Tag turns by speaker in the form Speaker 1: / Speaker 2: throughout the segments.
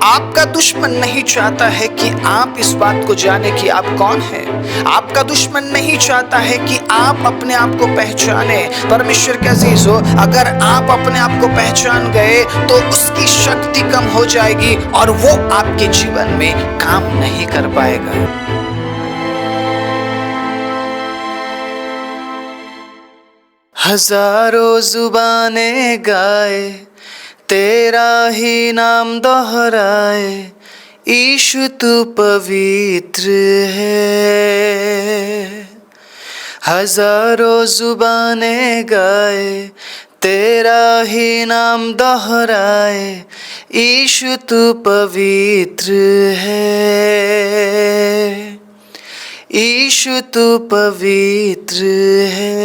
Speaker 1: आपका दुश्मन नहीं चाहता है कि आप इस बात को जाने कि आप कौन हैं। आपका दुश्मन नहीं चाहता है कि आप अपने आप को पहचाने। परमेश्वर के अजीजों, अगर आप अपने आप को पहचान गए तो उसकी शक्ति कम हो जाएगी और वो आपके जीवन में काम नहीं कर पाएगा। हजारों जुबानें गाए, तेरा ही नाम दोहराए, यीशु तू पवित्र है। हजारों जुबानें गाए, तेरा ही नाम दोहराए, यीशु तू पवित्र है। यीशु तू पवित्र है।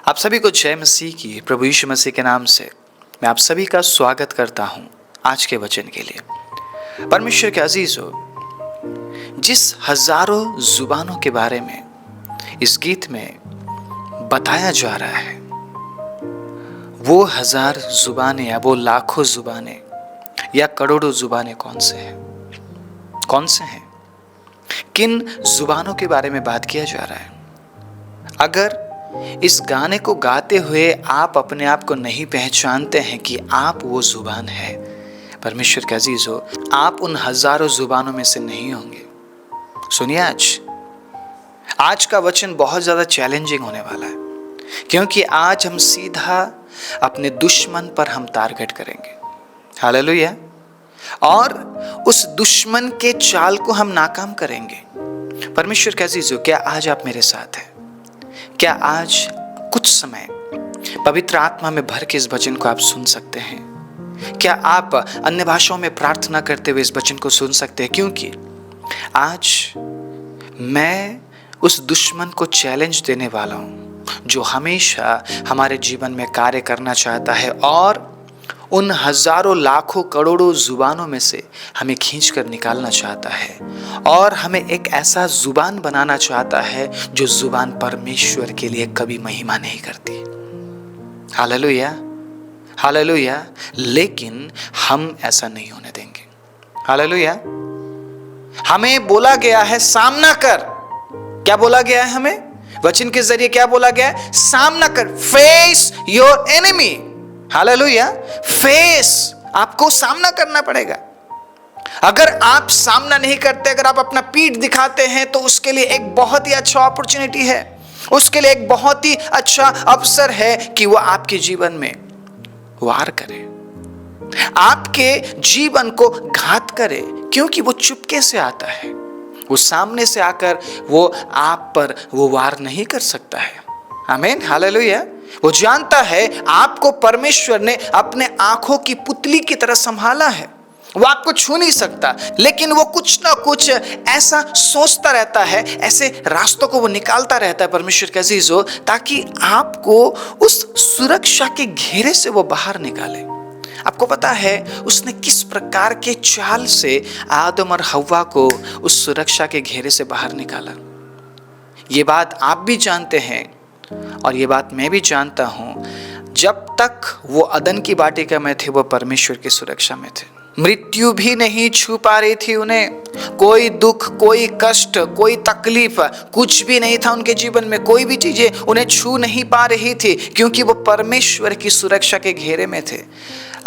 Speaker 1: आप सभी को जय मसीह की। प्रभु यीशु मसीह के नाम से मैं आप सभी का स्वागत करता हूं आज के वचन के लिए। परमेश्वर के अजीजों, जिस हजारों जुबानों के बारे में इस गीत में बताया जा रहा है, वो हजार जुबानें या वो लाखों जुबानें या करोड़ों जुबानें कौन से हैं? कौन से हैं? किन जुबानों के बारे में बात किया जा रहा है? अगर इस गाने को गाते हुए आप अपने आप को नहीं पहचानते हैं कि आप वो जुबान है, परमेश्वर के अजीजों, आप उन हजारों जुबानों में से नहीं होंगे। सुनिए, आज का वचन बहुत ज्यादा चैलेंजिंग होने वाला है, क्योंकि आज हम सीधा अपने दुश्मन पर हम टारगेट करेंगे। हालेलुया। और उस दुश्मन के चाल को हम नाकाम करेंगे। परमेश्वर के अजीजों, क्या आज आप मेरे साथ हैं? क्या आज कुछ समय पवित्र आत्मा में भर के इस वचन को आप सुन सकते हैं? क्या आप अन्य भाषाओं में प्रार्थना करते हुए इस वचन को सुन सकते हैं? क्योंकि आज मैं उस दुश्मन को चैलेंज देने वाला हूं जो हमेशा हमारे जीवन में कार्य करना चाहता है और उन हजारों लाखों करोड़ों जुबानों में से हमें खींच कर निकालना चाहता है और हमें एक ऐसा जुबान बनाना चाहता है जो जुबान परमेश्वर के लिए कभी महिमा नहीं करती। Hallelujah, hallelujah. लेकिन हम ऐसा नहीं होने देंगे। हालेलुया। हमें बोला गया है सामना कर। क्या बोला गया है हमें? वचन के जरिए क्या बोला गया है? सामना कर। Face your enemy. Hallelujah. Face, आपको सामना करना पड़ेगा। अगर आप सामना नहीं करते, अगर आप अपना पीठ दिखाते हैं, तो उसके लिए एक बहुत ही अच्छा अपॉर्चुनिटी है, उसके लिए एक बहुत ही अच्छा अवसर है कि वो आपके जीवन में वार करे, आपके जीवन को घात करे, क्योंकि वो चुपके से आता है। वो सामने से आकर वो आप पर वो वार नहीं कर सकता है। आमीन, हालेलुया। वो जानता है आपको परमेश्वर ने अपने आंखों की पुतली की तरह संभाला है। वो आपको छू नहीं सकता, लेकिन वो कुछ ना कुछ ऐसा सोचता रहता है, ऐसे रास्तों को वो निकालता रहता है परमेश्वर के अजीजों, ताकि आपको उस सुरक्षा के घेरे से वो बाहर निकाले। आपको पता है उसने किस प्रकार के चाल से आदम और हव्वा को उस सुरक्षा के घेरे से बाहर निकाला? ये बात आप भी जानते हैं और ये बात मैं भी जानता हूं। जब तक वो अदन की वाटिका में थे, वो परमेश्वर की सुरक्षा में थे। मृत्यु भी नहीं छू पा रही थी उन्हें। कोई दुख, कोई कष्ट, कोई तकलीफ, कुछ भी नहीं था उनके जीवन में। कोई भी चीजें उन्हें छू नहीं पा रही थी, क्योंकि वो परमेश्वर की सुरक्षा के घेरे में थे।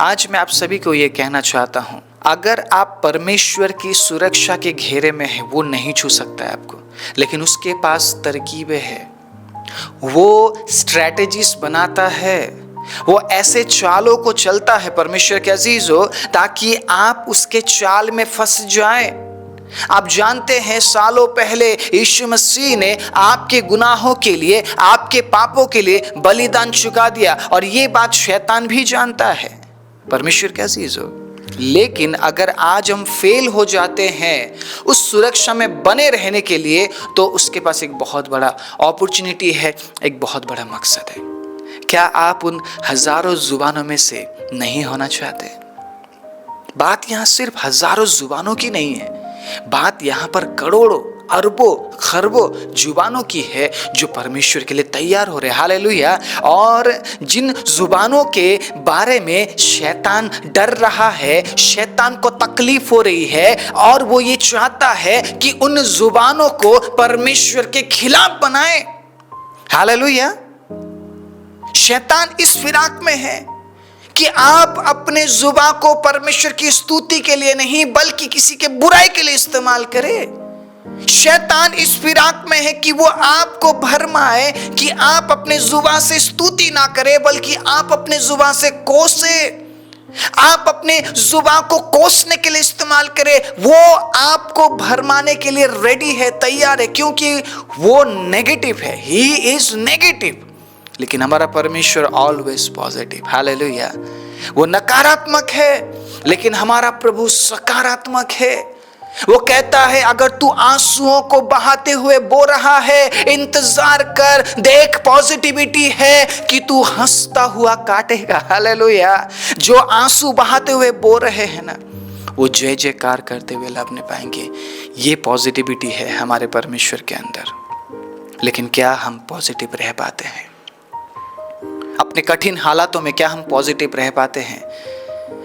Speaker 1: आज मैं आप सभी को ये कहना चाहता हूं, अगर आप परमेश्वर की सुरक्षा के घेरे में हैं, वो नहीं छू सकता है आपको, लेकिन उसके पास तरकीबें हैं। वो स्ट्रैटेजीज बनाता है, वो ऐसे चालों को चलता है परमेश्वर के अजीजों, ताकि आप उसके चाल में फंस जाएं। आप जानते हैं सालों पहले यीशु मसीह ने आपके गुनाहों के लिए, आपके पापों के लिए बलिदान चुका दिया, और ये बात शैतान भी जानता है परमेश्वर के अजीजों। लेकिन अगर आज हम फेल हो जाते हैं उस सुरक्षा में बने रहने के लिए, तो उसके पास एक बहुत बड़ा अपॉर्चुनिटी है, एक बहुत बड़ा मकसद है। क्या आप उन हजारों जुबानों में से नहीं होना चाहते? बात यहां सिर्फ हजारों जुबानों की नहीं है, बात यहां पर करोड़ों अरबों खरबों जुबानों की है जो परमेश्वर के लिए तैयार हो रहे हैं। हालेलुया। और जिन जुबानों के बारे में शैतान डर रहा है, शैतान को तकलीफ हो रही है और वो ये चाहता है कि उन जुबानों को परमेश्वर के खिलाफ बनाए। हालेलुया। शैतान इस फिराक में है कि आप अपने जुबान को परमेश्वर की स्तुति के लिए नहीं बल्कि किसी के बुराई के लिए इस्तेमाल करें। शैतान इस फिराक में है कि वो आपको भरमाए कि आप अपने जुबान से स्तुति ना करें बल्कि आप अपने जुबान से कोसे, आप अपने जुबान को कोसने के लिए इस्तेमाल करें। वो आपको भरमाने के लिए रेडी है, तैयार है, क्योंकि वो नेगेटिव है। He is negative. लेकिन हमारा परमेश्वर ऑलवेज पॉजिटिव। हालेलुया। वो नकारात्मक है लेकिन हमारा प्रभु सकारात्मक है। वो कहता है अगर तू आंसुओं को बहाते हुए बो रहा है, इंतजार कर, देख पॉजिटिविटी है कि तू हंसता हुआ काटेगा। हालेलुया। जो आंसू बहाते हुए बो रहे हैं ना, वो जय जयकार करते हुए लबने पाएंगे। ये पॉजिटिविटी है हमारे परमेश्वर के अंदर। लेकिन क्या हम पॉजिटिव रह पाते हैं? अपने कठिन हालातों में क्या हम पॉजिटिव रह पाते हैं?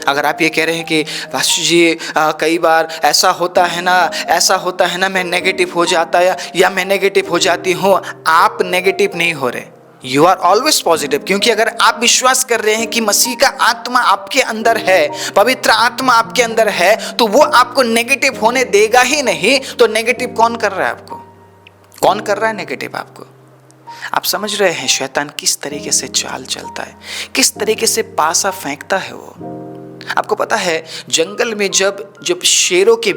Speaker 1: अगर आप ये कह रहे हैं कि पास्टर जी कई बार ऐसा होता है ना मैं नेगेटिव हो जाता या मैं नेगेटिव हो जाती हूँ, आप नेगेटिव नहीं हो रहे। You are always positive. क्योंकि अगर आप विश्वास कर रहे हैं कि मसीह का आत्मा आपके अंदर है, पवित्र आत्मा आपके अंदर है, तो वो आपको नेगेटिव होने देगा ही नहीं। तो नेगेटिव कौन कर रहा है आपको? कौन कर रहा है नेगेटिव आपको? आप समझ रहे हैं शैतान किस तरीके से चाल चलता है, किस तरीके से पासा फेंकता है वो? आपको पता है जंगल में जब शेरों के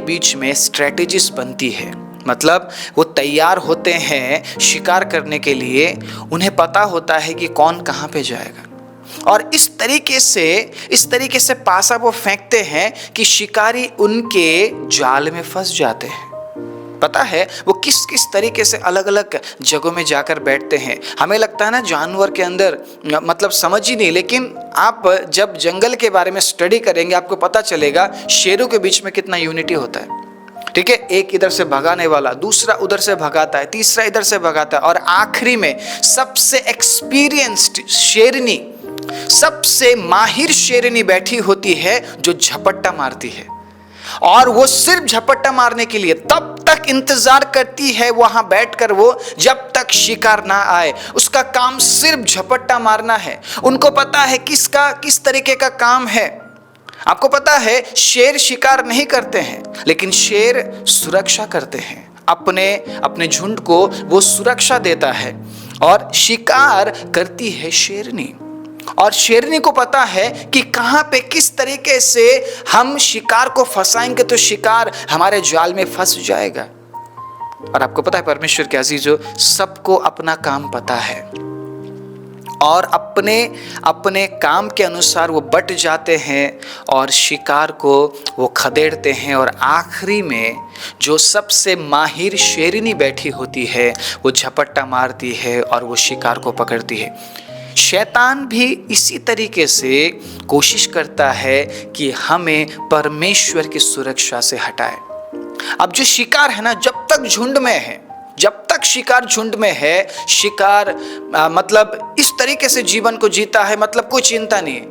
Speaker 1: बीच में स्ट्रेटेजीज बनती है, मतलब वो तैयार होते हैं शिकार करने के लिए, उन्हें पता होता है कि कौन कहाँ पे जाएगा और इस तरीके से पासा वो फेंकते हैं कि शिकारी उनके जाल में फंस जाते हैं। पता है वो किस किस तरीके से अलग अलग जगहों में जाकर बैठते हैं। हमें लगता है ना जानवर के अंदर मतलब समझ ही नहीं, लेकिन आप जब जंगल के बारे में स्टडी करेंगे आपको पता चलेगा शेरों के बीच में कितना यूनिटी होता है। ठीक है, एक इधर से भगाने वाला, दूसरा उधर से भगाता है, तीसरा इधर से भगाता है और आखिरी में सबसे एक्सपीरियंस्ड शेरनी, सबसे माहिर शेरनी बैठी होती है जो झपट्टा मारती है। और वो सिर्फ झपट्टा मारने के लिए तब तक इंतजार करती है वहां बैठकर वो जब तक शिकार ना आए। उसका काम सिर्फ झपट्टा मारना है। उनको पता है किस तरीके का काम है। आपको पता है शेर शिकार नहीं करते हैं लेकिन शेर सुरक्षा करते हैं। अपने झुंड को वो सुरक्षा देता है और शिकार करती है शेरनी। और शेरनी को पता है कि कहां पे किस तरीके से हम शिकार को फंसाएंगे तो शिकार हमारे जाल में फंस जाएगा। और आपको पता है परमेश्वर के अजीजों, सबको अपना काम पता है और अपने काम के अनुसार वो बट जाते हैं और शिकार को वो खदेड़ते हैं। और आखिरी में जो सबसे माहिर शेरनी बैठी होती है वो झपट्टा मारती है और वो शिकार को पकड़ती है। शैतान भी इसी तरीके से कोशिश करता है कि हमें परमेश्वर की सुरक्षा से हटाए। अब जो शिकार है ना, जब तक शिकार झुंड में है, शिकार मतलब इस तरीके से जीवन को जीता है, मतलब कोई चिंता नहीं है।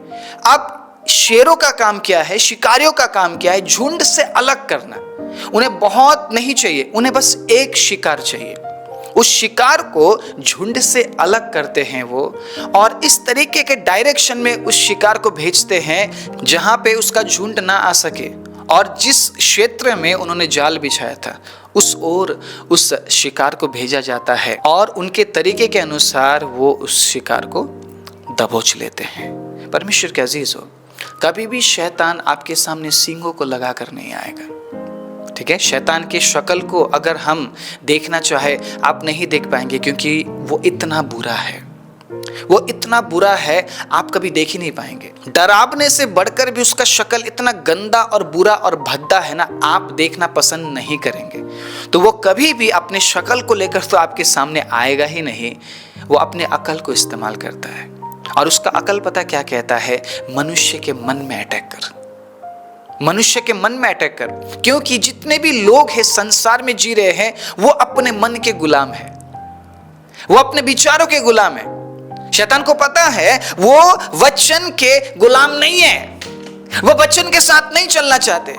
Speaker 1: अब शेरों का काम क्या है, शिकारियों का काम क्या है? झुंड से अलग करना। उन्हें बहुत नहीं चाहिए, उन्हें बस एक शिकार चाहिए। उस शिकार को झुंड से अलग करते हैं वो और इस तरीके के डायरेक्शन में उस शिकार को भेजते हैं जहां पे उसका झुंड ना आ सके। और जिस क्षेत्र में उन्होंने जाल बिछाया था उस ओर उस शिकार को भेजा जाता है और उनके तरीके के अनुसार वो उस शिकार को दबोच लेते हैं। परमेश्वर के अजीज हो, कभी भी शैतान आपके सामने सींगों को लगा कर नहीं आएगा। ठीक है, शैतान की शक्ल को अगर हम देखना चाहे आप नहीं देख पाएंगे क्योंकि वो इतना बुरा है आप कभी देख ही नहीं पाएंगे। डरावने से बढ़कर भी उसका शक्ल इतना गंदा और बुरा और भद्दा है ना, आप देखना पसंद नहीं करेंगे। तो वो कभी भी अपने शक्ल को लेकर तो आपके सामने आएगा ही नहीं। वो अपने अकल को इस्तेमाल करता है और उसका अकल पता क्या कहता है? मनुष्य के मन में अटैक कर। मनुष्य के मन में अटैक कर, क्योंकि जितने भी लोग हैं संसार में जी रहे हैं वो अपने मन के गुलाम है, वो अपने विचारों के गुलाम है। शैतान को पता है वो वचन के गुलाम नहीं है, वो वचन के साथ नहीं चलना चाहते।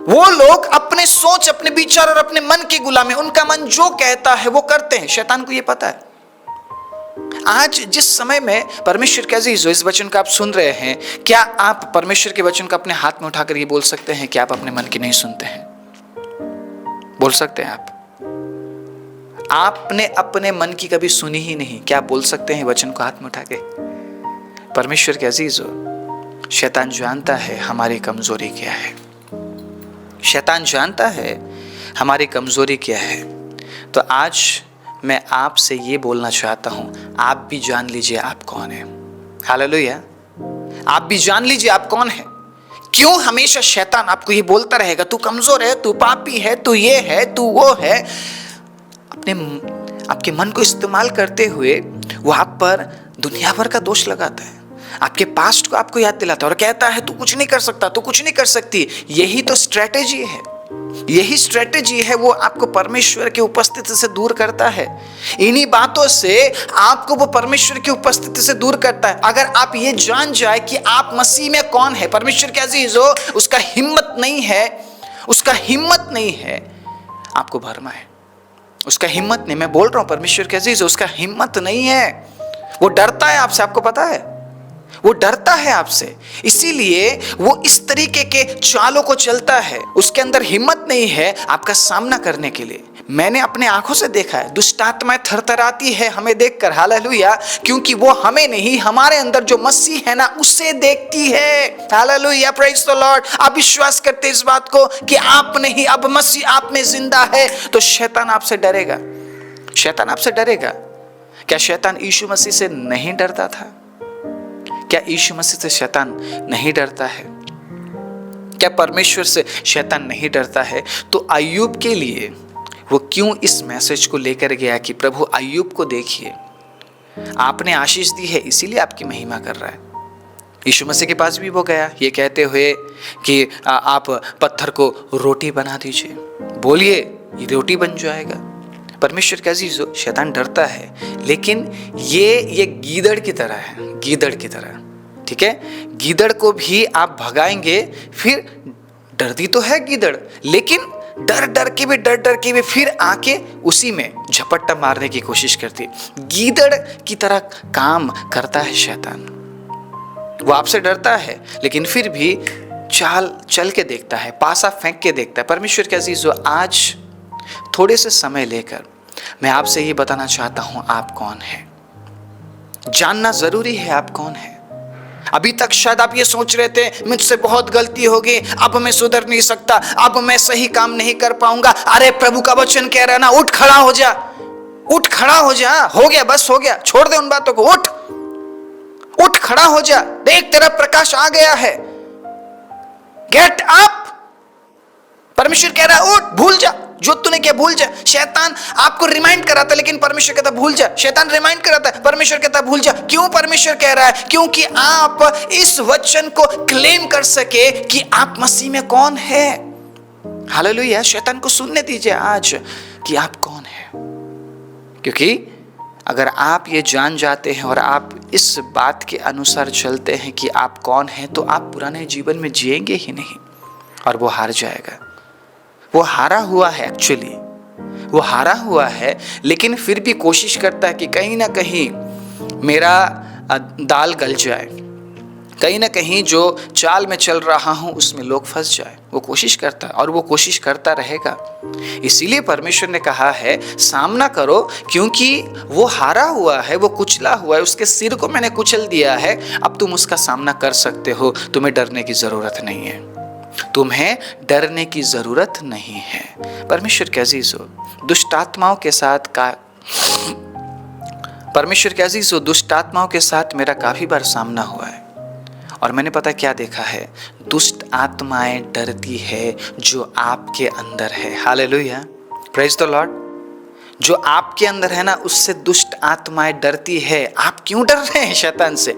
Speaker 1: वो लोग अपने सोच, अपने विचार और अपने मन के गुलाम है। उनका मन जो कहता है वो करते हैं। शैतान को ये पता है। आज जिस समय में परमेश्वर के अजीजों इस वचन का आप सुन रहे हैं, क्या आप परमेश्वर के वचन को अपने हाथ में उठाकर ये बोल सकते हैं कि आप अपने मन की नहीं सुनते हैं? बोल सकते हैं आप? आपने अपने मन की कभी सुनी ही नहीं, क्या आप बोल सकते हैं वचन को हाथ में उठा के? परमेश्वर के अजीजों, शैतान जानता है हमारी कमजोरी क्या है। शैतान जानता है हमारी कमजोरी क्या है। तो आज मैं आपसे ये बोलना चाहता हूं, आप भी जान लीजिए आप कौन है। हालेलुया। आप भी जान लीजिए आप कौन है। क्यों हमेशा शैतान आपको ये बोलता रहेगा, तू कमजोर है, तू पापी है, तू ये है, तू वो है। आपके मन को इस्तेमाल करते हुए वो आप पर दुनिया भर का दोष लगाता है, आपके पास्ट को आपको याद दिलाता है और कहता है तू कुछ नहीं कर सकता, तू कुछ नहीं कर सकती। यही तो स्ट्रेटेजी है, यही स्ट्रेटेजी है। वो आपको परमेश्वर की उपस्थिति से दूर करता है। इन्हीं बातों से आपको वो परमेश्वर की उपस्थिति से दूर करता है। अगर आप ये जान जाए कि आप मसीह में कौन है, परमेश्वर के अजीजों, उसका हिम्मत नहीं है, उसका हिम्मत नहीं है आपको भरमा है। उसका हिम्मत नहीं, मैं बोल रहा हूं परमेश्वर के अजीजों, उसका हिम्मत नहीं है। वो डरता है आपसे, आपको पता है, वो डरता है आपसे। इसीलिए वो इस तरीके के चालों को चलता है। उसके अंदर हिम्मत नहीं है आपका सामना करने के लिए। मैंने अपने आंखों से देखा है, दुष्ट आत्माएं थरथराती है हमें देखकर। हालेलुया। क्योंकि वो हमें नहीं, हमारे अंदर जो मसीह है ना, उसे देखती है। Hallelujah, praise the Lord. आप विश्वास करते इस बात को कि आप नहीं, अब मसीह आप में जिंदा है, तो शैतान आपसे डरेगा। शैतान आपसे डरेगा। क्या शैतान यीशु मसीह से नहीं डरता था? क्या यीशु मसीह से शैतान नहीं डरता है? क्या परमेश्वर से शैतान नहीं डरता है? तो अय्यूब के लिए वो क्यों इस मैसेज को लेकर गया कि प्रभु अय्यूब को देखिए, आपने आशीष दी है इसीलिए आपकी महिमा कर रहा है। यीशु मसीह के पास भी वो गया ये कहते हुए कि आप पत्थर को रोटी बना दीजिए, बोलिए ये रोटी बन जाएगा। परमेश्वर का अजीजों, शैतान डरता है, लेकिन ये गीदड़ की तरह है, गीदड़ की तरह। ठीक है, गीदड़ को भी आप भगाएंगे, फिर डरती तो है गीदड़, लेकिन डर डर के भी फिर आके उसी में झपट्टा मारने की कोशिश करती है। गीदड़ की तरह काम करता है शैतान। वो आपसे डरता है, लेकिन फिर भी चाल चल के देखता है, पासा फेंक के देखता है। परमेश्वर के अजीजों, आज थोड़े से समय लेकर मैं आपसे ये बताना चाहता हूं आप कौन है। जानना जरूरी है आप कौन है। अभी तक शायद आप ये सोच रहे थे मुझसे बहुत गलती हो गई, अब मैं सुधर नहीं सकता, अब मैं सही काम नहीं कर पाऊंगा। अरे प्रभु का वचन कह रहा है ना, उठ खड़ा हो जा, उठ खड़ा हो जा, हो गया, बस हो गया, छोड़ दे उन बातों को, उठ खड़ा हो जा, देख तेरा प्रकाश आ गया है, गेट अप। परमेश्वर कह रहा है उठ, भूल जा जो तूने किया, भूल जा। शैतान आपको रिमाइंड कराता है, लेकिन परमेश्वर कहता भूल जा। शैतान रिमाइंड कराता है, परमेश्वर कहता भूल जा। क्यों परमेश्वर कह रहा है? क्योंकि आप इस वचन को क्लेम कर सके कि आप मसीह में कौन है। हालेलुया। शैतान को सुनने दीजिए आज कि आप कौन है, क्योंकि अगर आप ये जान जाते हैं और आप इस बात के अनुसार चलते हैं कि आप कौन हैं, तो आप पुराने जीवन में जिएंगे ही नहीं और वो हार जाएगा। वो हारा हुआ है, एक्चुअली वो हारा हुआ है, लेकिन फिर भी कोशिश करता है कि कहीं ना कहीं मेरा दाल गल जाए, कहीं ना कहीं जो चाल में चल रहा हूं उसमें लोग फंस जाए। वो कोशिश करता है और वो कोशिश करता रहेगा। इसीलिए परमेश्वर ने कहा है सामना करो, क्योंकि वो हारा हुआ है, वो कुचला हुआ है, उसके सिर को मैंने कुचल दिया है। अब तुम उसका सामना कर सकते हो, तुम्हें डरने की जरूरत नहीं है, तुम्हें डरने की जरूरत नहीं है। परमेश्वर के अजीजों, दुष्ट आत्माओं के साथ मेरा काफी बार सामना हुआ है और मैंने पता क्या देखा है, दुष्ट आत्माएं डरती है जो आपके अंदर है। Hallelujah, praise the Lord. जो आपके अंदर है ना, उससे दुष्ट आत्माएं डरती है। आप क्यों डर रहे हैं शैतान से?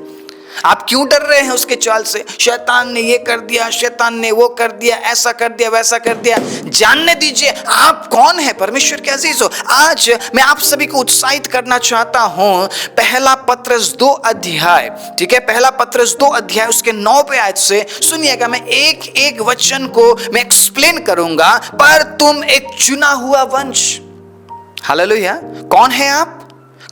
Speaker 1: आप क्यों डर रहे हैं उसके चाल से? शैतान ने ये कर दिया, शैतान ने वो कर दिया, ऐसा कर दिया, वैसा कर दिया। जानने दीजिए आप कौन है परमेश्वर के अजीजों। आज मैं आप सभी को उत्साहित करना चाहता हूं। पहला पत्रस 2 अध्याय, ठीक है, पहला पत्रस 2 अध्याय उसके 9वें आयत से सुनिएगा। मैं एक एक वचन को मैं एक्सप्लेन करूंगा। पर तुम एक चुना हुआ वंश, हालेलुया। कौन है आप?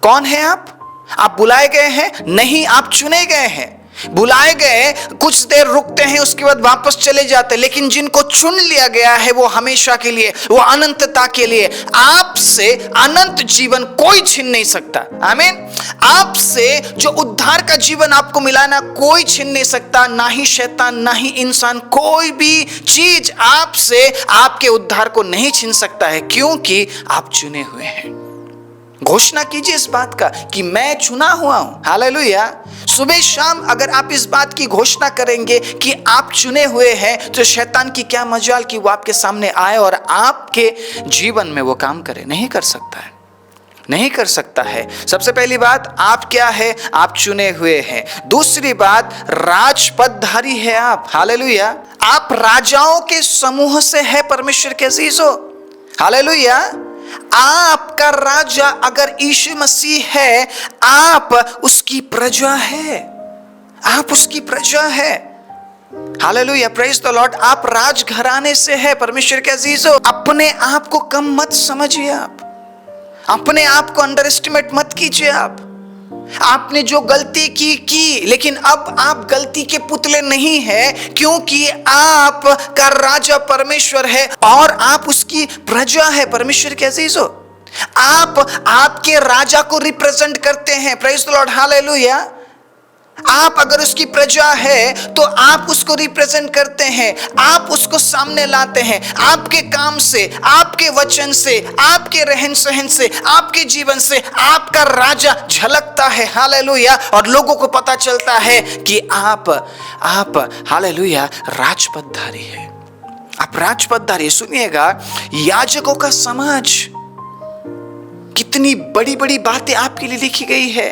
Speaker 1: कौन है आप? आप बुलाए गए हैं? नहीं, आप चुने गए हैं। बुलाए गए कुछ देर रुकते हैं, उसके बाद वापस चले जाते हैं, लेकिन जिनको चुन लिया गया है वो हमेशा के लिए, वो अनंतता के लिए। आपसे अनंत जीवन कोई छीन नहीं सकता। आमीन। आपसे जो उद्धार का जीवन आपको मिला ना, कोई छीन नहीं सकता, ना ही शैतान, ना ही इंसान, कोई भी चीज आपसे आपके उद्धार को नहीं छीन सकता है, क्योंकि आप चुने हुए हैं। घोषणा कीजिए इस बात का कि मैं चुना हुआ हूं। हालेलुया। सुबह शाम अगर आप इस बात की घोषणा करेंगे कि आप चुने हुए हैं, तो शैतान की क्या मजाल कि वो आपके सामने आए और आपके जीवन में वो काम करे। नहीं कर सकता है, नहीं कर सकता है। सबसे पहली बात, आप क्या है? आप चुने हुए हैं। दूसरी बात, राजपदधारी है आप। हालेलुया। आप राजाओं के समूह से है परमेश्वर के अजीजों। हालेलुया। आपका राजा अगर यीशु मसीह है, आप उसकी प्रजा है, आप उसकी प्रजा है। Hallelujah, praise the Lord. आप राजघराने से है परमेश्वर के अजीजों। अपने आप को कम मत समझिए, आप अपने आप को अंडर एस्टिमेट मत कीजिए। आपने जो गलती की, लेकिन अब आप गलती के पुतले नहीं हैं, क्योंकि आप का राजा परमेश्वर है और आप उसकी प्रजा है परमेश्वर के अजीजों। आप आपके राजा को रिप्रेजेंट करते हैं। Praise the Lord. हालेलुया। आप अगर उसकी प्रजा है तो आप उसको रिप्रेजेंट करते हैं, आप उसको सामने लाते हैं। आपके काम से, आपके वचन से, आपके रहन सहन से, आपके जीवन से आपका राजा झलकता है। हालेलुया। और लोगों को पता चलता है कि आप हालेलुया राजपदधारी है। आप राजपदधारी। सुनिएगा, याजकों का समाज, कितनी बड़ी बड़ी बातें आपके लिए लिखी गई है।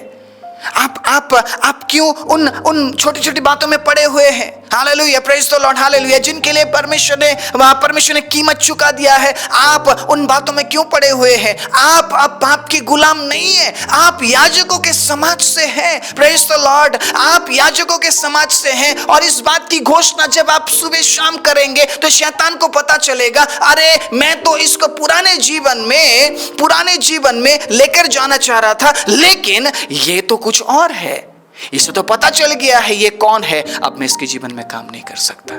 Speaker 1: आप क्यों उन छोटी छोटी बातों में पड़े हुए हैं? Hallelujah, praise the Lord. Hallelujah. जिनके लिए परमेश्वर ने कीमत चुका दिया है, आप उन बातों में क्यों पड़े हुए हैं? आप अब पाप के गुलाम नहीं है, आप याजकों के समाज से हैं। Praise the Lord. आप याजकों के समाज से हैं, और इस बात की घोषणा जब आप सुबह शाम करेंगे तो शैतान को पता चलेगा, अरे मैं तो इसको पुराने जीवन में लेकर जाना चाह रहा था, लेकिन ये तो कुछ और है। इसे तो पता चल गया है ये कौन है। अब मैं इसके जीवन में काम नहीं कर सकता,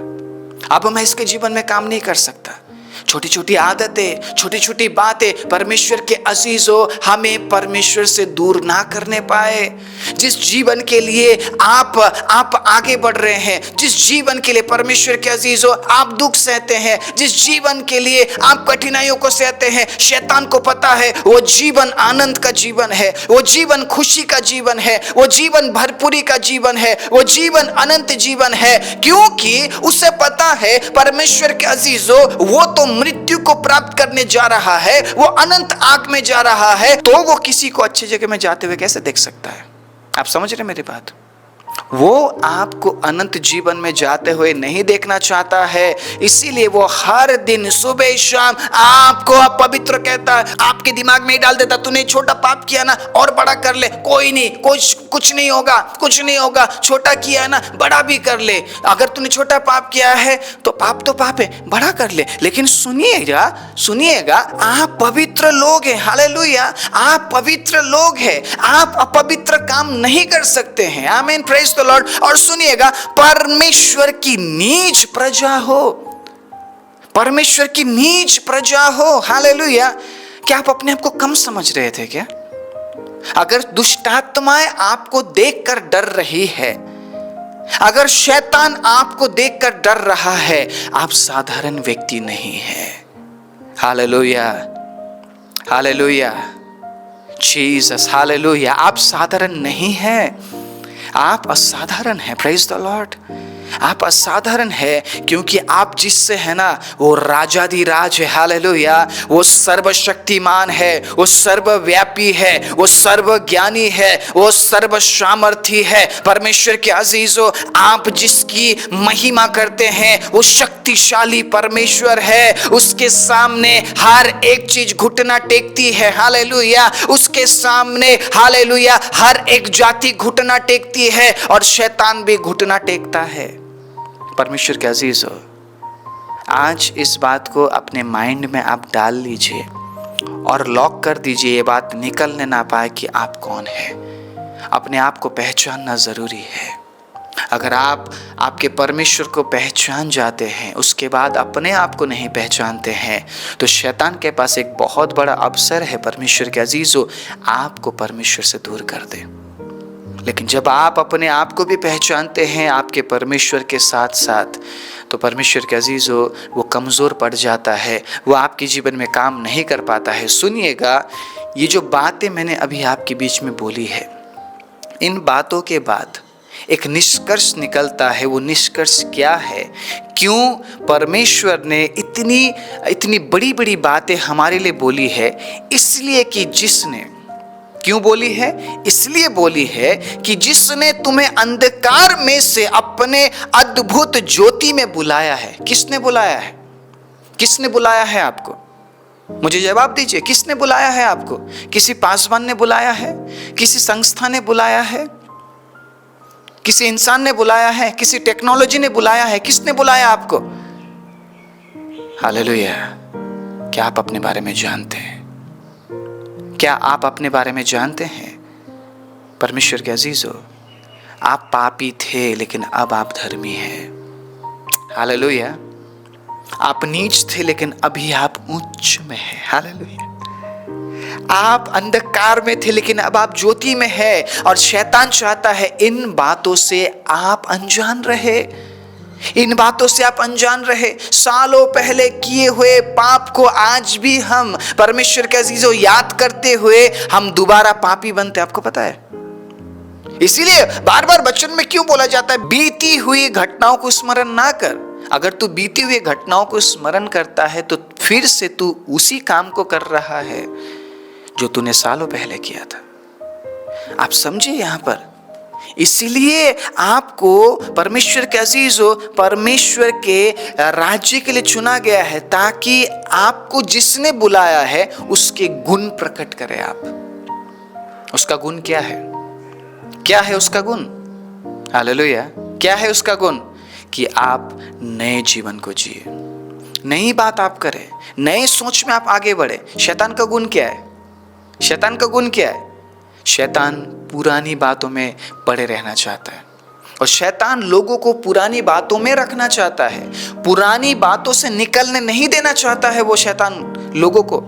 Speaker 1: अब मैं इसके जीवन में काम नहीं कर सकता। छोटी छोटी आदतें, छोटी छोटी बातें परमेश्वर के अजीजों हमें परमेश्वर से दूर ना करने पाए। जिस जीवन के लिए आप आगे बढ़ रहे हैं, जिस जीवन के लिए परमेश्वर के अजीजों आप दुख सहते हैं, जिस जीवन के लिए आप कठिनाइयों को सहते हैं, शैतान को पता है वो जीवन आनंद का जीवन है, वो जीवन खुशी का जीवन है, वो जीवन भरपूरी का जीवन है, वो जीवन अनंत जीवन है। क्योंकि उसे पता है परमेश्वर के अजीजों वो तो मृत्यु को प्राप्त करने जा रहा है, वो अनंत आग में जा रहा है, तो वो किसी को अच्छी जगह में जाते हुए कैसे देख सकता है? आप समझ रहे मेरी बात? वो आपको अनंत जीवन में जाते हुए नहीं देखना चाहता है, इसीलिए वो हर दिन सुबह शाम आपको अपवित्र कहता है, आपके दिमाग में ही डाल देता, तूने छोटा पाप किया ना, और बड़ा कर ले, कोई नहीं, कुछ नहीं होगा, कुछ नहीं होगा, छोटा किया ना, बड़ा भी कर ले। अगर तूने छोटा पाप किया है तो पाप है, बड़ा कर ले। लेकिन सुनिएगा, आप पवित्र लोग हैं। हालेलुया। आप पवित्र लोग हैं, आप अपवित्र काम नहीं कर सकते हैं। आमीन, प्रेज द लॉर्ड। और सुनिएगा, परमेश्वर की नीच प्रजा हो, परमेश्वर की नीच प्रजा हो। हालेलुया। क्या आप अपने आप को कम समझ रहे थे क्या? अगर दुष्टात्माएं आपको देखकर डर रही है, अगर शैतान आपको देखकर डर रहा है, आप साधारण व्यक्ति नहीं है। Hallelujah, hallelujah, Jesus, hallelujah. आप साधारण नहीं हैं, आप असाधारण हैं। Praise the Lord. आप असाधारण है, क्योंकि आप जिससे है ना वो राजाधिराज है। हालेलुया। वो सर्वशक्तिमान है, वो सर्वव्यापी है, वो सर्वज्ञानी है, वो सर्वसामर्थी है। परमेश्वर के अजीजों, आप जिसकी महिमा करते हैं वो शक्तिशाली परमेश्वर है। उसके सामने हर एक चीज घुटना टेकती है। हालेलुया। उसके सामने हालेलुया हर एक जाति घुटना टेकती है और शैतान भी घुटना टेकता है। परमेश्वर के अजीजों, आज इस बात को अपने माइंड में आप डाल लीजिए और लॉक कर दीजिए, ये बात निकलने ना पाए कि आप कौन है। अपने आप को पहचानना जरूरी है। अगर आप आपके परमेश्वर को पहचान जाते हैं, उसके बाद अपने आप को नहीं पहचानते हैं, तो शैतान के पास एक बहुत बड़ा अवसर है परमेश्वर के अजीजों, आपको परमेश्वर से दूर कर दे। लेकिन जब आप अपने आप को भी पहचानते हैं आपके परमेश्वर के साथ साथ, तो परमेश्वर के अजीजों वो कमज़ोर पड़ जाता है, वो आपके जीवन में काम नहीं कर पाता है। सुनिएगा, ये जो बातें मैंने अभी आपके बीच में बोली है, इन बातों के बाद एक निष्कर्ष निकलता है। वो निष्कर्ष क्या है? क्यों परमेश्वर ने इतनी बड़ी बड़ी बातें हमारे लिए बोली है? इसलिए कि जिसने, क्यों बोली है? इसलिए बोली है कि जिसने तुम्हें अंधकार में से अपने अद्भुत ज्योति में बुलाया है। किसने बुलाया है? किसने बुलाया है आपको? मुझे जवाब दीजिए, किसने बुलाया है आपको? किसी पासवान ने बुलाया है? किसी संस्था ने बुलाया है? किसी इंसान ने बुलाया है? किसी टेक्नोलॉजी ने बुलाया है? किसने बुलाया आपको? हालेलुया। क्या आप अपने बारे में जानते हैं? क्या आप अपने बारे में जानते हैं? परमेश्वर के अजीजों, आप पापी थे लेकिन अब आप धर्मी हैं। हालेलुया। आप नीच थे लेकिन अभी आप उच्च में हैं। हालेलुया। आप अंधकार में थे लेकिन अब आप ज्योति में हैं। और शैतान चाहता है इन बातों से आप अनजान रहे, इन बातों से आप अनजान रहे। सालों पहले किए हुए पाप को आज भी हम परमेश्वर के अजीजों याद करते हुए हम दोबारा पापी बनते। आपको पता है? इसीलिए बार बार वचन में क्यों बोला जाता है, बीती हुई घटनाओं को स्मरण ना कर। अगर तू बीती हुई घटनाओं को स्मरण करता है तो फिर से तू उसी काम को कर रहा है जो तूने सालों पहले किया था। आप समझिए यहां पर, इसलिए आपको परमेश्वर के अजीजों, परमेश्वर के राज्य के लिए चुना गया है, ताकि आपको जिसने बुलाया है उसके गुण प्रकट करें आप। उसका गुण क्या है? क्या है उसका गुण? हालेलुया। क्या है उसका गुण? कि आप नए जीवन को जिए, नई बात आप करें, नए सोच में आप आगे बढ़े। शैतान का गुण क्या है? शैतान का गुण क्या है? शैतान पुरानी बातों में पड़े रहना चाहता है और शैतान लोगों को पुरानी बातों में रखना चाहता है, पुरानी बातों से निकलने नहीं देना चाहता है वो शैतान लोगों को।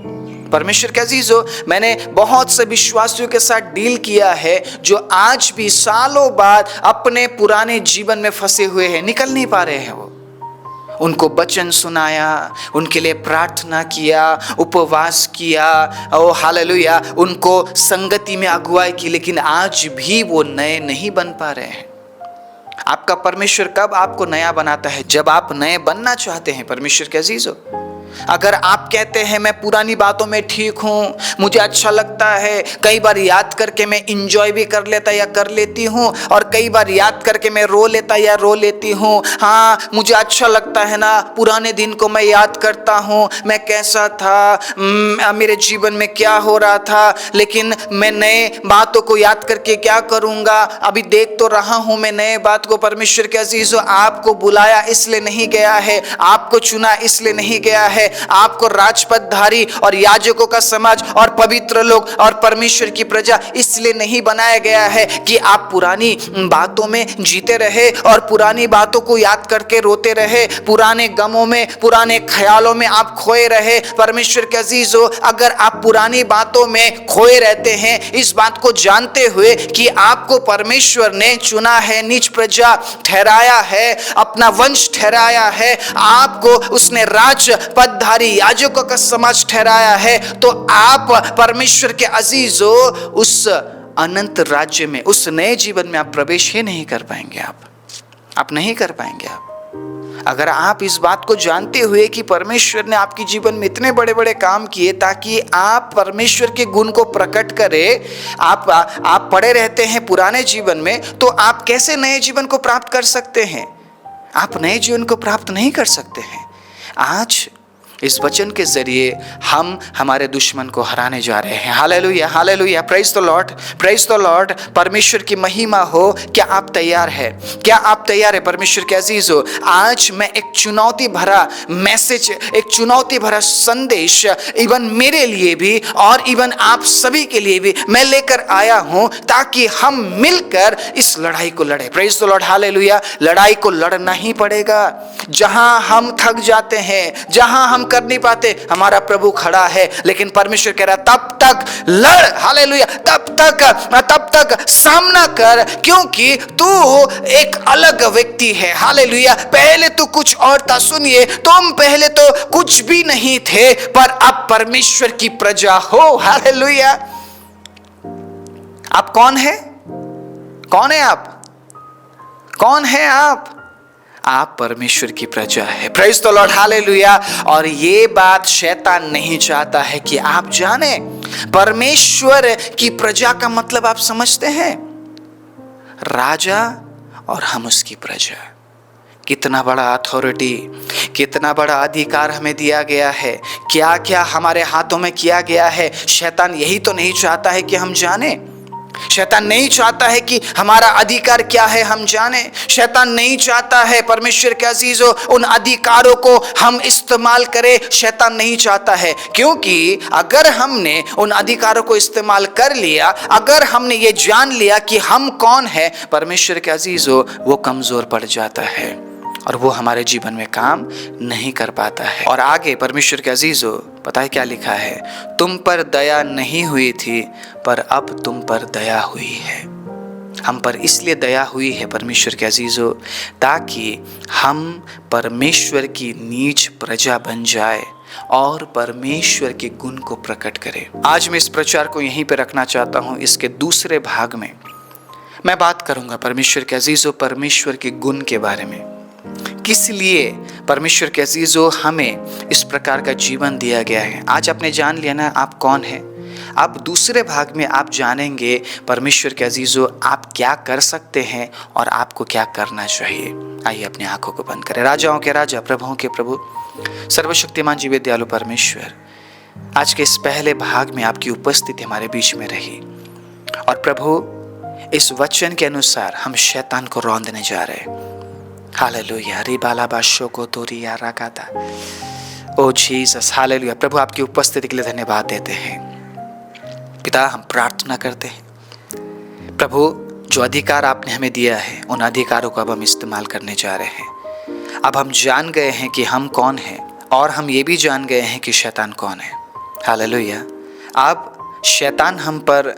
Speaker 1: परमेश्वर के अजीजों, मैंने बहुत से विश्वासियों के साथ डील किया है जो आज भी सालों बाद अपने पुराने जीवन में फंसे हुए हैं, निकल नहीं पा रहे हैं। वो उनको वचन सुनाया, उनके लिए प्रार्थना किया, उपवास किया, ओ हालेलुया, उनको संगति में अगुवाई की, लेकिन आज भी वो नए नहीं बन पा रहे हैं। आपका परमेश्वर कब आपको नया बनाता है? जब आप नए बनना चाहते हैं। परमेश्वर के अजीजों, अगर आप कहते हैं मैं पुरानी बातों में ठीक हूँ, मुझे अच्छा लगता है, कई बार याद करके मैं इंजॉय भी कर लेता या कर लेती हूँ, और कई बार याद करके मैं रो लेता या रो लेती हूँ। हाँ, मुझे अच्छा लगता है ना, पुराने दिन को मैं याद करता हूँ, मैं कैसा था, मेरे जीवन में क्या हो रहा था, लेकिन मैं नए बातों को याद करके क्या करूँगा? अभी देख तो रहा हूँ मैं नए बात को। परमेश्वर के अजीजों, आपको बुलाया इसलिए नहीं गया है, आपको चुना इसलिए नहीं गया है, आपको राजपदधारी और याजकों का समाज और पवित्र लोग और परमेश्वर की प्रजा इसलिए नहीं बनाया गया है कि आप पुरानी बातों में जीते रहे और पुरानी बातों को याद करके रोते रहे, पुराने गमों में, पुराने ख्यालों में आप खोए रहे। परमेश्वर के अजीजों, अगर आप पुरानी बातों में खोए रहते हैं, इस बात को जानते हुए कि आपको परमेश्वर ने चुना है, नीच प्रजा ठहराया है, अपना वंश ठहराया है, आपको उसने राज पदधारी याजकों का समाज ठहराया है, तो आप परमेश्वर के अजीजों उस अनंत राज्य में, उस नए जीवन में आप प्रवेश ही नहीं कर पाएंगे। आप नहीं कर पाएंगे। आप अगर आप इस बात को जानते हुए कि परमेश्वर ने आपके जीवन में इतने बड़े बड़े काम किए ताकि आप परमेश्वर के गुण को प्रकट करें, आप पड़े रहते हैं पुराने जीवन में, तो आप कैसे नए जीवन को प्राप्त कर सकते हैं? आप नए जीवन को प्राप्त नहीं कर सकते हैं। आज इस वचन के जरिए हम हमारे दुश्मन को हराने जा रहे हैं। Hallelujah, hallelujah, praise the Lord, praise the Lord. परमेश्वर की महिमा हो। क्या आप तैयार है? क्या आप तैयार है परमेश्वर के अजीज हो? आज मैं एक चुनौती भरा मैसेज, एक चुनौती भरा संदेश इवन मेरे लिए भी और इवन आप सभी के लिए भी मैं लेकर आया हूं, ताकि हम मिलकर इस लड़ाई को लड़े। Praise the Lord, hallelujah. लड़ाई को लड़ना ही पड़ेगा। जहां हम थक जाते हैं, जहां हम कर नहीं पाते, हमारा प्रभु खड़ा है, लेकिन परमेश्वर कह रहा तब तक लड़, हालेलुया, तब तक सामना कर, क्योंकि तू एक अलग व्यक्ति है। हालेलुया। पहले तू कुछ और था। सुनिए, तुम पहले तो कुछ भी नहीं थे, पर अब परमेश्वर की प्रजा हो। हालेलुया। आप कौन है? कौन है आप? कौन है आप? आप परमेश्वर की प्रजा है। Praise the Lord, hallelujah. और ये बात शैतान नहीं चाहता है कि आप जाने। परमेश्वर की प्रजा का मतलब आप समझते हैं? राजा और हम उसकी प्रजा। कितना बड़ा अथॉरिटी, कितना बड़ा अधिकार हमें दिया गया है। क्या क्या हमारे हाथों में किया गया है। शैतान यही तो नहीं चाहता है कि हम जाने। शैतान नहीं चाहता है कि हमारा अधिकार क्या है हम जाने। शैतान नहीं चाहता है परमेश्वर के अजीजों उन अधिकारों को हम इस्तेमाल करें। शैतान नहीं चाहता है, क्योंकि अगर हमने उन अधिकारों को इस्तेमाल कर लिया, अगर हमने ये जान लिया कि हम कौन है, परमेश्वर के अजीजों वो कमजोर पड़ जाता है और वो हमारे जीवन में काम नहीं कर पाता है। और आगे परमेश्वर के अजीजों पता है क्या लिखा है? तुम पर दया नहीं हुई थी, पर अब तुम पर दया हुई है। हम पर इसलिए दया हुई है परमेश्वर के अजीजों, ताकि हम परमेश्वर की नीच प्रजा बन जाए और परमेश्वर के गुण को प्रकट करें। आज मैं इस प्रचार को यहीं पे रखना चाहता हूँ। इसके दूसरे भाग में मैं बात करूंगा परमेश्वर के अजीजों परमेश्वर के गुण के बारे में। किस लिए परमेश्वर के अजीजों हमें इस प्रकार का जीवन दिया गया है। आज आपने जान लिया ना आप कौन है। अब दूसरे भाग में आप जानेंगे परमेश्वर के अजीजों आप क्या कर सकते हैं और आपको क्या करना चाहिए। आइए अपनी आंखों को बंद करें। राजाओं के राजा, प्रभुओं के प्रभु, सर्वशक्तिमान जीवित दयालु परमेश्वर, आज के इस पहले भाग में आपकी उपस्थिति हमारे बीच में रही और प्रभु इस वचन के अनुसार हम शैतान को रौंदने जा रहे हैं। हालेलुया। रिबाला बाशो को तोरिया रकाता। ओ जीसस, हालेलुया। प्रभु आपकी उपस्थिति के लिए धन्यवाद देते हैं। पिता, हम प्रार्थना करते हैं प्रभु, जो अधिकार आपने हमें दिया है उन अधिकारों को अब हम इस्तेमाल करने जा रहे हैं। अब हम जान गए हैं कि हम कौन हैं और हम ये भी जान गए हैं कि शैतान कौन है। हालेलुया। अब शैतान हम पर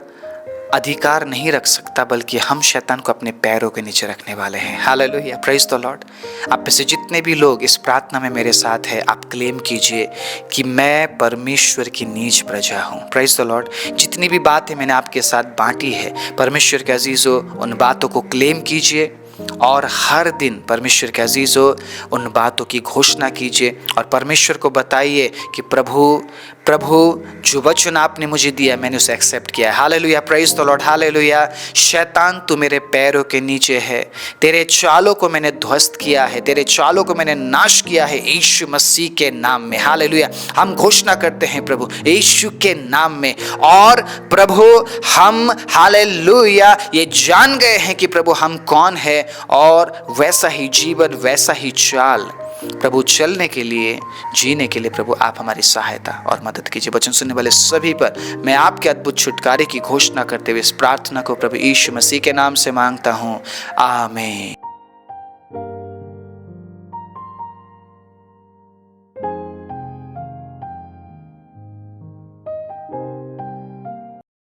Speaker 1: अधिकार नहीं रख सकता, बल्कि हम शैतान को अपने पैरों के नीचे रखने वाले हैं। Hallelujah, praise the Lord. आप में से जितने भी लोग इस प्रार्थना में मेरे साथ हैं, आप क्लेम कीजिए कि मैं परमेश्वर की नीच प्रजा हूँ। Praise the Lord. जितनी भी बातें मैंने आपके साथ बांटी है परमेश्वर के अजीजों, उन बातों को क्लेम कीजिए और हर दिन परमेश्वर के अजीजों उन बातों की घोषणा कीजिए और परमेश्वर को बताइए कि प्रभु जो वचन आपने मुझे दिया मैंने उसे एक्सेप्ट किया है। Hallelujah, praise the Lord, hallelujah. शैतान तू मेरे पैरों के नीचे है, तेरे चालों को मैंने ध्वस्त किया है, तेरे चालों को मैंने नाश किया है यीशु मसीह के नाम में। हालेलुया। हम घोषणा करते हैं प्रभु यीशु के नाम में। और प्रभु हम हालेलुया ये जान गए हैं कि प्रभु हम कौन है और वैसा ही जीवन, वैसा ही चाल प्रभु चलने के लिए, जीने के लिए प्रभु आप हमारी सहायता और मदद कीजिए। वचन सुनने वाले सभी पर मैं आपके अद्भुत छुटकारे की घोषणा करते हुए इस प्रार्थना को प्रभु यीशु मसीह के नाम से मांगता हूँ। आमीन।